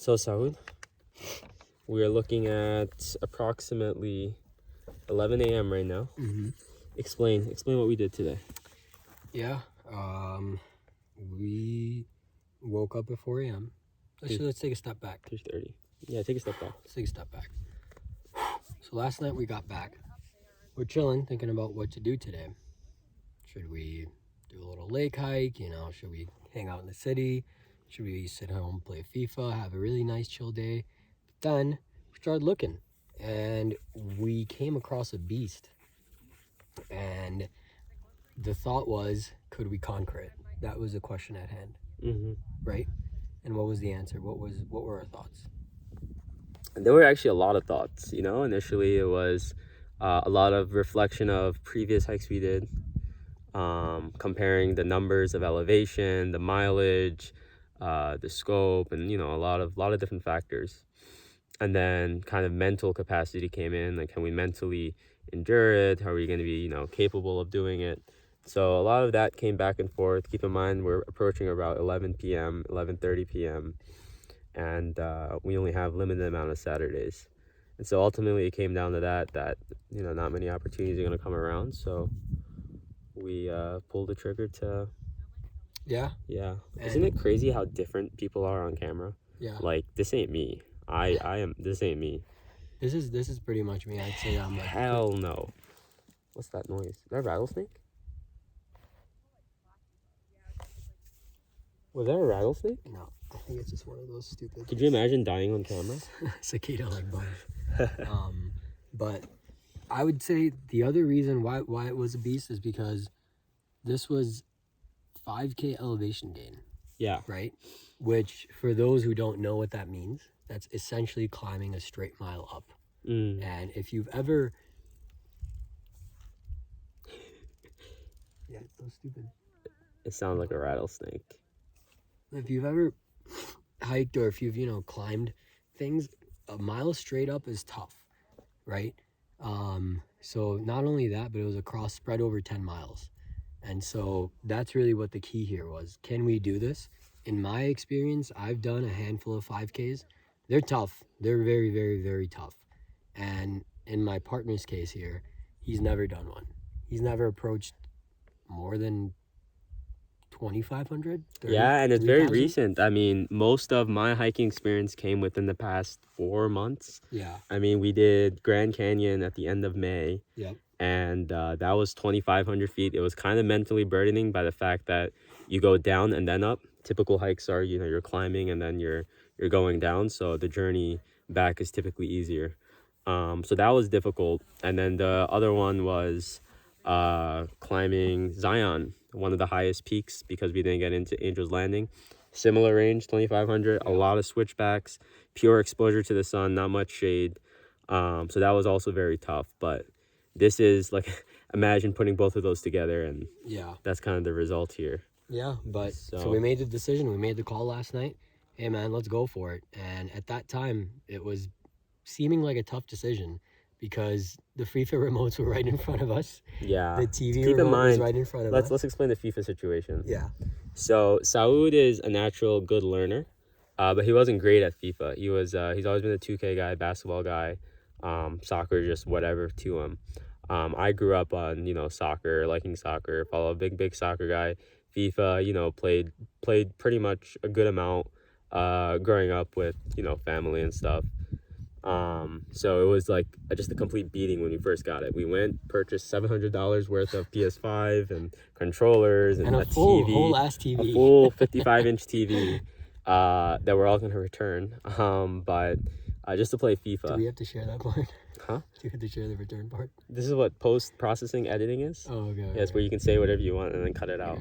So, Saud, we are looking at approximately 11 a.m. right now. Mm-hmm. Explain what we did today. Yeah. We woke up at 4 a.m. Let's take a step back. 3:30. Yeah, take a step back. Let's take a step back. So last night we got back. We're chilling, thinking about what to do today. Should we do a little lake hike? Should we hang out in the city? Should we sit home, play FIFA, have a really nice chill day? But then we started looking, and we came across a beast. And the thought was, could we conquer it? That was the question at hand, right? And what was the answer? What were our thoughts? There were actually a lot of thoughts. Initially it was a lot of reflection of previous hikes we did, comparing the numbers of elevation, the mileage, the scope, and a lot of different factors. And then kind of mental capacity came in, like, can we mentally endure it? How are we going to be capable of doing it? So a lot of that came back and forth. Keep in mind we're approaching about 11 p.m. 11:30 p.m. and we only have limited amount of Saturdays. And so ultimately it came down to that not many opportunities are going to come around, so we pulled the trigger to Yeah. Isn't it crazy how different people are on camera? Yeah. Like, this ain't me. This ain't me. This is pretty much me. I'd say I'm like, hell no. What's that noise? Is that a rattlesnake? Was that a rattlesnake? No, I think it's just one of those stupid. Could you imagine dying on camera? Cicada like buzz. But I would say the other reason why it was a beast is because this was 5K elevation gain. Yeah. Right? Which, for those who don't know what that means, that's essentially climbing a straight mile up. And if you've ever... Yeah, it's so stupid. It sounds like a rattlesnake. If you've ever hiked or if you've, climbed things, a mile straight up is tough, right? So not only that, but it was spread over 10 miles. And so that's really what the key here was. Can we do this? In my experience, I've done a handful of 5Ks. They're tough. They're very, very, very tough. And in my partner's case here, he's never done one. He's never approached more than 2,500. Yeah, and it's very recent. I mean, most of my hiking experience came within the past 4 months. Yeah. I mean, we did Grand Canyon at the end of May. Yep. And that was 2,500 feet. It was kind of mentally burdening by the fact that you go down and then up. Typical hikes are, you're climbing and then you're going down. So the journey back is typically easier. So that was difficult. And then the other one was climbing Zion, one of the highest peaks, because we didn't get into Angel's Landing. Similar range, 2,500, a lot of switchbacks, pure exposure to the sun, not much shade. So that was also very tough. But this is like, imagine putting both of those together, and that's kind of the result here. Yeah, but so we made the decision. We made the call last night. Hey, man, let's go for it. And at that time, it was seeming like a tough decision because the FIFA remotes were right in front of us. Yeah. The TV remote was right in front of us. Let's explain the FIFA situation. Yeah. So Saud is a natural good learner, but he wasn't great at FIFA. He's always been a 2K guy, basketball guy, soccer, just whatever to him. I grew up on, soccer, liking soccer, follow a big soccer guy. FIFA, played pretty much a good amount growing up with, family and stuff. So it was like just a complete beating when we first got it. We purchased $700 worth of PS5 and controllers and a whole ass TV. A full 55-inch TV that we're all going to return. But just to play FIFA. Do we have to share that part? Huh? Do you have to share the return part? This is what post-processing editing is. Oh, okay. Yes, where you can say whatever you want and then cut it out.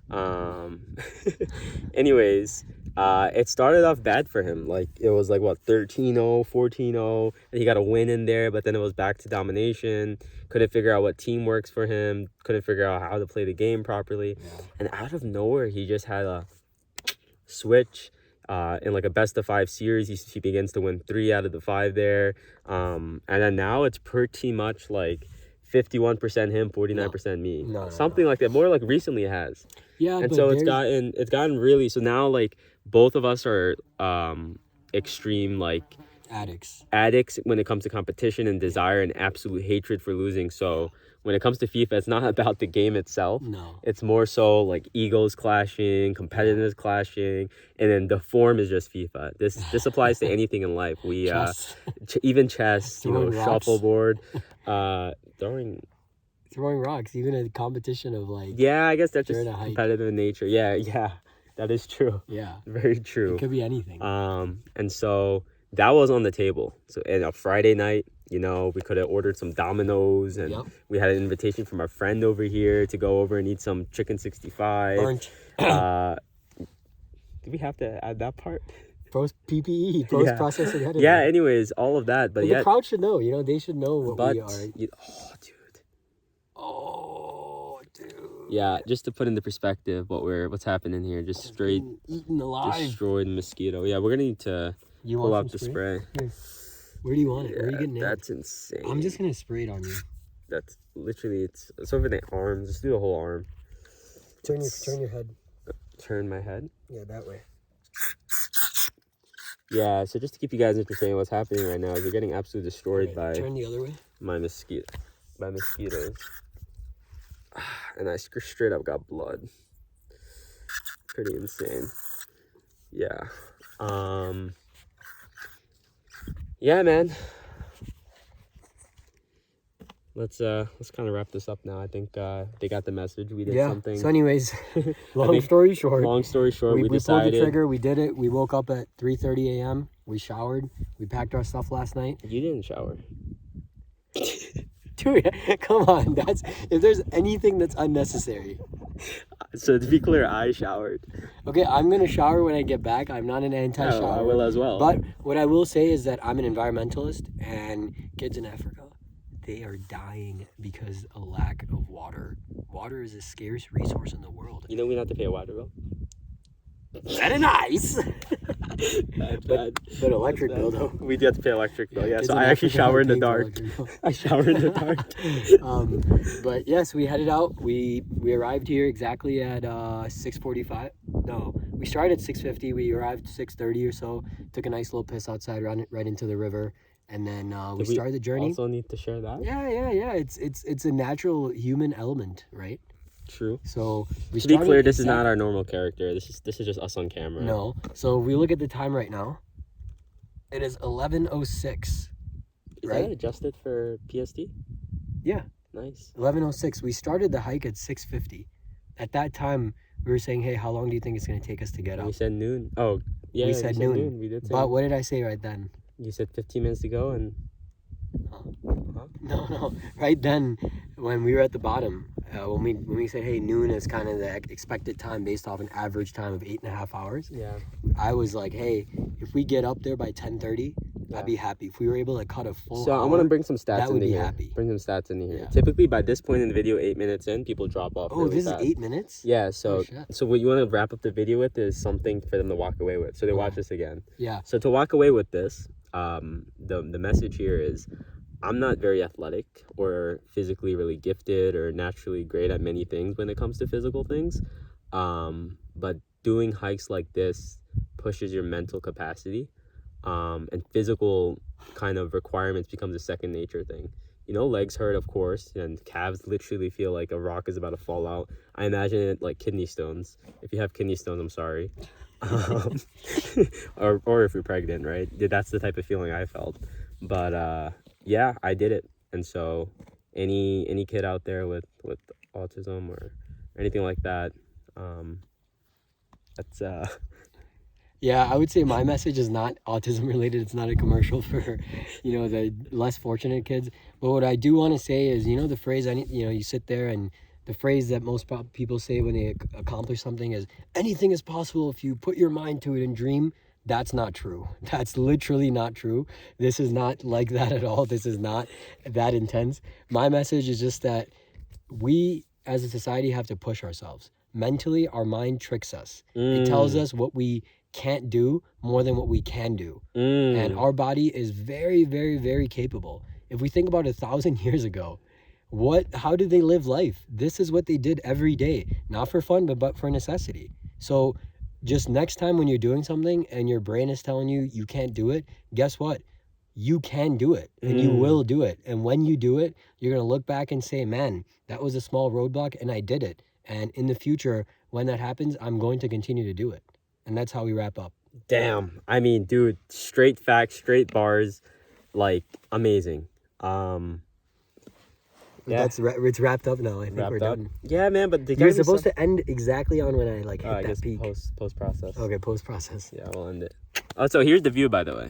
Okay, Anyways, it started off bad for him. Like, it was like, 13-0, 14-0, and he got a win in there, but then it was back to domination. Couldn't figure out what team works for him. Couldn't figure out how to play the game properly. Yeah. And out of nowhere, he just had a switch. In like a best of 5 series, he begins to win 3 out of the 5 there. And then now it's pretty much like 51% him, 49% me. Something like that. More like recently it has. Yeah. And so it's gotten really, so now like both of us are extreme like addicts when it comes to competition and desire and absolute hatred for losing. So when it comes to FIFA, it's not about the game itself. No. It's more so like egos clashing, competitiveness clashing, and then the form is just FIFA. This applies to anything in life. We even chess, you know, Throwing rocks. shuffleboard, throwing rocks, even a competition of like. Yeah, I guess that's just during a hike. competitive in nature. Yeah, that is true. Yeah. Very true. It could be anything. And so that was on the table. So and a Friday night, you know, we could have ordered some Domino's, and Yep. we had an invitation from our friend over here to go over and eat some chicken 65. Burnt. Do we have to add that part? Post PPE, post processing editing. Yeah. Anyways, all of that, but And yeah. the crowd should know. You know, they should know what But we are. oh, dude. Oh, dude. Yeah, just to put into perspective what's happening here, just straight eaten alive. destroyed mosquito. Yeah, we're gonna need to pull up the spray. Here. Where do you want it? Where are you getting it? That's insane. I'm just gonna spray it on you. That's literally it's over the arm. Just do the whole arm. Turn your head. Turn my head. Yeah, that way. Yeah, so just to keep you guys entertained, what's happening right now is we're getting absolutely destroyed by turn the other way. Mosquitoes. And I straight up got blood. Pretty insane. Yeah. Yeah, man. Let's kind of wrap this up now. I think they got the message. We did something. So anyways, long story short, we pulled decided the trigger. We did it. We woke up at 3:30 a.m. We showered. We packed our stuff last night. You didn't shower. Dude, come on. That's if there's anything that's unnecessary. So to be clear, I showered. Okay, I'm gonna shower when I get back. I'm not an anti-shower. Oh, I will as well. But what I will say is that I'm an environmentalist, and kids in Africa, they are dying because of lack of water. Water is a scarce resource in the world. You know we don't have to pay a water bill. Very nice. but electric bill though. We do have to pay electric bill. Yeah, kids so in I actually Africa shower in the paying for dark. electric bill. I shower in the dark. But yes, we headed out. We arrived here exactly at 6:45. No, we started at 6:50. We arrived 6:30 or so. Took a nice little piss outside, right into the river, and then we started the journey. Also need to share that. Yeah. It's a natural human element, right? True. So to be clear, this is not our normal character. This is just us on camera. No. So we look at the time right now. It is 11:06. Is right? that adjusted for PST? Yeah. Nice. 11:06. We started the hike at 6:50. At that time, we were saying, "Hey, how long do you think it's going to take us to get up?" We said noon. Oh, yeah. We said noon. We did say. But what did I say right then? You said 15 minutes to go, and No. Right then, when we were at the bottom, when we said, "Hey, noon is kind of the expected time based off an average time of 8.5 hours," yeah, I was like, "Hey, if we get up there by 10:30, I'd be happy. If we were able to cut a full so hour, I'm gonna bring some stats that would into be here. happy. Bring some stats into here. Yeah. Typically, by this point in the video, 8 minutes in, people drop off. Oh, really this fast. is 8 minutes? Yeah. So Oh, shit. so what you want to wrap up the video with is something for them to walk away with. So they watch this again. Yeah. So to walk away with this, the message here is, I'm not very athletic or physically really gifted or naturally great at many things when it comes to physical things. But doing hikes like this pushes your mental capacity, and physical kind of requirements becomes a second nature thing. You know, legs hurt, of course, and calves literally feel like a rock is about to fall out. I imagine it like kidney stones. If you have kidney stones, I'm sorry. Or if you're pregnant, right? That's the type of feeling I felt. But yeah, I did it. And so any kid out there with autism or anything like that, that's Yeah, I would say my message is not autism related. It's not a commercial for, the less fortunate kids. But what I do want to say is, the phrase, you sit there and the phrase that most people say when they accomplish something is, anything is possible if you put your mind to it and dream. That's not true. That's literally not true. This is not like that at all. This is not that intense. My message is just that we as a society have to push ourselves. Mentally, our mind tricks us. It tells us what we can't do more than what we can do. And our body is very, very, very capable. If we think about 1,000 years ago, how did they live life? This is what they did every day, not for fun, but for necessity. So just next time when you're doing something and your brain is telling you you can't do it, guess what? You can do it and you will do it. And when you do it, you're going to look back and say, man, that was a small roadblock and I did it. And in the future, when that happens, I'm going to continue to do it. And that's how we wrap up. Damn. I mean, dude, straight facts, straight bars, like amazing. Yeah. It's wrapped up now. I think we're done. Yeah, man, but You're supposed to end exactly on when I like hit I that guess peak. post process. Okay, post process. Yeah, we'll end it. Oh, so here's the view, by the way.